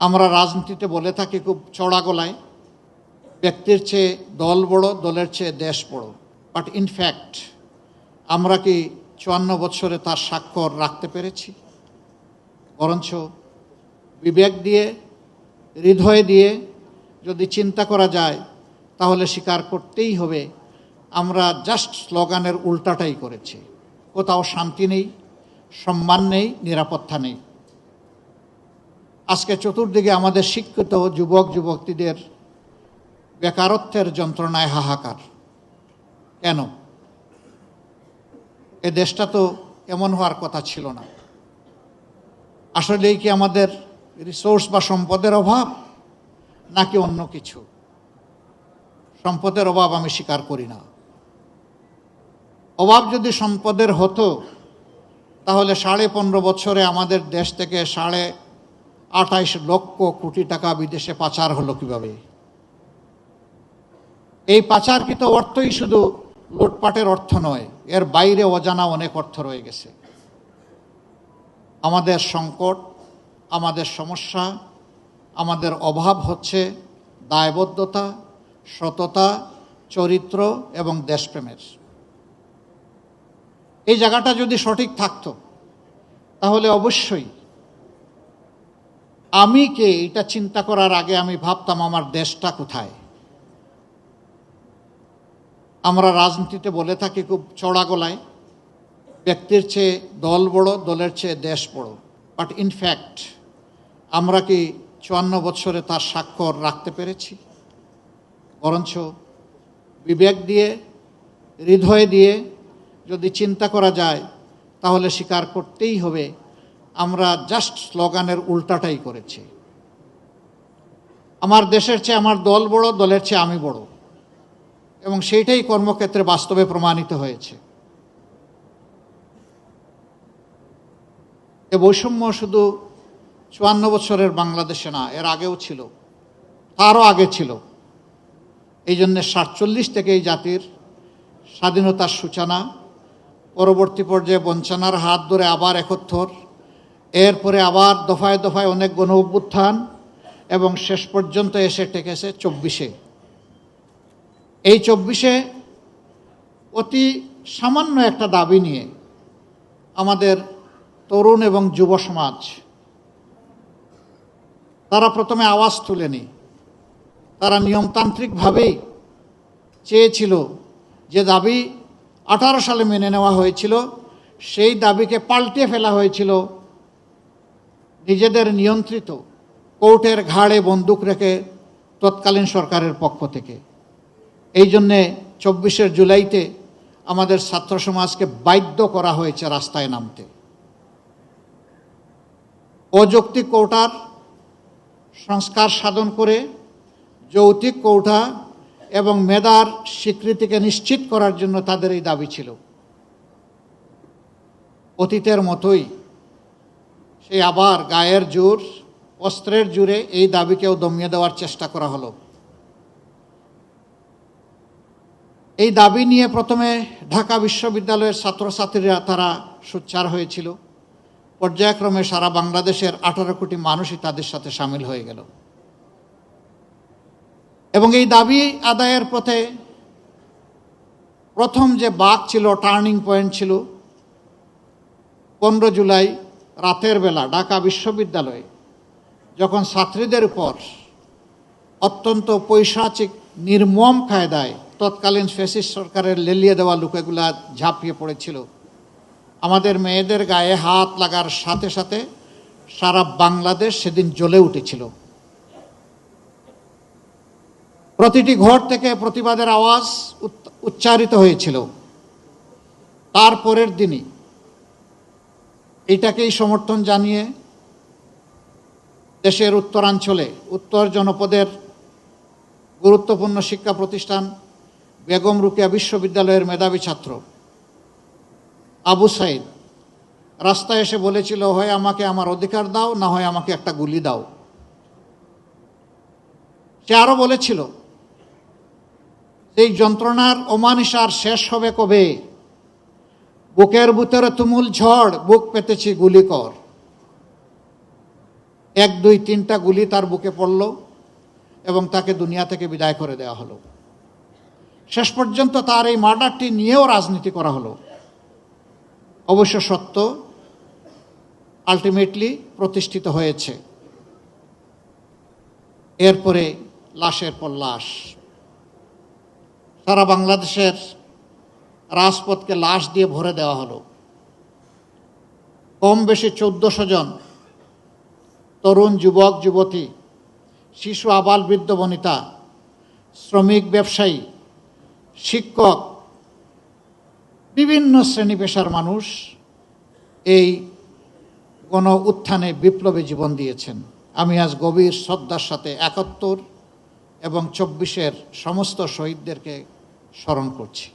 আমরা রাজনীতিতে বলে থাকি খুব চড়া গলায়, ব্যক্তির চেয়ে দল বড়, দলের চেয়ে দেশ বড়। বাট ইনফ্যাক্ট আমরা কি 54 বছরে তার স্বাক্ষর রাখতে পেরেছি? বরঞ্চ বিবেক দিয়ে, হৃদয় দিয়ে যদি চিন্তা করা যায় তাহলে স্বীকার করতেই হবে আমরা জাস্ট স্লোগানের উল্টাটাই করেছি। কোথাও শান্তি নেই, সম্মান নেই, নিরাপত্তা নেই। আজকে চতুর্দিকে আমাদের শিক্ষিত যুবক যুবতীদের বেকারত্বের যন্ত্রণায় হাহাকার। কেন? এ দেশটা তো এমন হওয়ার কথা ছিল না। আসলেই কি আমাদের রিসোর্স বা সম্পদের অভাব, নাকি অন্য কিছু? সম্পদের অভাব আমি স্বীকার করি না। অভাব যদি সম্পদের হতো তাহলে 15.5 বছরে আমাদের দেশ থেকে 28.5 লক্ষ কোটি টাকা বিদেশে পাচার হলো কিভাবে? এই পাচারকৃত অর্থই শুধু লুটপাটের অর্থ নয়, এর বাইরে অজানা অনেক অর্থ রয়ে গেছে। আমাদের সংকট, আমাদের সমস্যা, আমাদের অভাব হচ্ছে দায়বদ্ধতা, সততা, চরিত্র এবং দেশপ্রেমের। এই জায়গাটা যদি সঠিক থাকতো তাহলে অবশ্যই আমি কে এটা চিন্তা করার আগে আমি ভাবতাম আমার দেশটা কোথায়। আমরা রাজনীতিতে বলে থাকি খুব চড়া গলায়, ব্যক্তির চেয়ে দল বড়, দলের চেয়ে দেশ বড়। বাট ইনফ্যাক্ট আমরা কি 54 বছরে তার স্বাক্ষর রাখতে পেরেছি? বরঞ্চ বিবেক দিয়ে, হৃদয় দিয়ে যদি চিন্তা করা যায় তাহলে স্বীকার করতেই হবে আমরা জাস্ট স্লোগানের উল্টাটাই করেছি। আমার দেশের চেয়ে আমার দল বড়, দলের চেয়ে আমি বড়, এবং সেইটাই কর্মক্ষেত্রে বাস্তবে প্রমাণিত হয়েছে। এ বৈষম্য শুধু 54 বছরের বাংলাদেশে না, এর আগেও ছিল, তারও আগে ছিল। এই জন্যে 47 থেকে এই জাতির স্বাধীনতার সূচনা, পরবর্তী পর্যায়ে বঞ্চনার হাত ধরে আবার 71, এরপরে আবার দফায় দফায় অনেক গণ অভ্যুত্থান, এবং শেষ পর্যন্ত এসে ঠেকেছে 24-এ। এই 24-এ অতি সামান্য একটা দাবি নিয়ে আমাদের তরুণ এবং যুব সমাজ তারা প্রথমে আওয়াজ তুলেনি। তারা নিয়মতান্ত্রিকভাবেই চেয়েছিল যে দাবি 18 সালে মেনে নেওয়া হয়েছিল, সেই দাবিকে পাল্টে ফেলা হয়েছিল নিজেদের নিয়ন্ত্রিত কোর্টের ঘাড়ে বন্দুক রেখে তৎকালীন সরকারের পক্ষ থেকে। এই জন্যে 24 জুলাইতে আমাদের ছাত্র সমাজকে বাধ্য করা হয়েছে রাস্তায় নামতে। অযৌক্তিক কোটার সংস্কার সাধন করে যৌক্তিক কোটা এবং মেধার স্বীকৃতিকে নিশ্চিত করার জন্য তাদের এই দাবি ছিল। অতীতের মতোই সেই আবার গায়ের জোর, অস্ত্রের জোরে এই দাবিকেও দমিয়ে দেওয়ার চেষ্টা করা হলো। এই দাবি নিয়ে প্রথমে ঢাকা বিশ্ববিদ্যালয়ের ছাত্রছাত্রীরা তারা সোচ্চার হয়েছিল। পর্যায়ক্রমে সারা বাংলাদেশের 18 কোটি মানুষই তাদের সাথে সামিল হয়ে গেল, এবং এই দাবি আদায়ের পথে প্রথম যে বাঁক ছিল, টার্নিং পয়েন্ট ছিল 15 জুলাই রাতের বেলা ঢাকা বিশ্ববিদ্যালয়ে, যখন ছাত্রীদের উপর অত্যন্ত পৈশাচিক নির্মম কায়দায় তৎকালীন ফ্যাসিস্ট সরকারের লেলিয়ে দেওয়া লোকেগুলা ঝাঁপিয়ে পড়েছিল। আমাদের মেয়েদের গায়ে হাত লাগার সাথে সাথে সারা বাংলাদেশ সেদিন জ্বলে উঠেছিল। প্রতিটি ঘর থেকে প্রতিবাদের আওয়াজ উচ্চারিত হয়েছিল। তারপরের দিনই এইটাকেই সমর্থন জানিয়ে দেশের উত্তরাঞ্চলে উত্তর জনপদের গুরুত্বপূর্ণ শিক্ষা প্রতিষ্ঠান বেগম রোকেয়া বিশ্ববিদ্যালয়ের মেধাবী ছাত্র আবু সাইদ রাস্তায় এসে বলেছিল, হয় আমাকে আমার অধিকার দাও, না হয় আমাকে একটা গুলি দাও। সে আরও বলেছিল, এই যন্ত্রণার অমানিসার শেষ হবে কবে? বুকের ভিতরে তুমুল ঝড়, বুক পেতেছি গুলি কর। 1, 2, 3টা গুলি তার বুকে পড়ল এবং তাকে দুনিয়া থেকে বিদায় করে দেওয়া হলো। শেষ পর্যন্ত তার এই মার্ডারটি নিয়েও রাজনীতি করা হলো। অবশ্য সত্য আলটিমেটলি প্রতিষ্ঠিত হয়েছে। এরপরে লাশের পর লাশ, সারা বাংলাদেশের রাজপথকে লাশ দিয়ে ভরে দেওয়া হলো। কম বেশি 1400 জন তরুণ, যুবক, যুবতী, শিশু, আবাল, বৃদ্ধ, বনিতা, শ্রমিক, ব্যবসায়ী, শিক্ষক, বিভিন্ন শ্রেণী পেশার মানুষ এই গণ উত্থানে বিপ্লবী জীবন দিয়েছেন। আমি আজ গভীর শ্রদ্ধার সাথে 71 এবং 24-এর সমস্ত শহীদদেরকে স্মরণ করছি।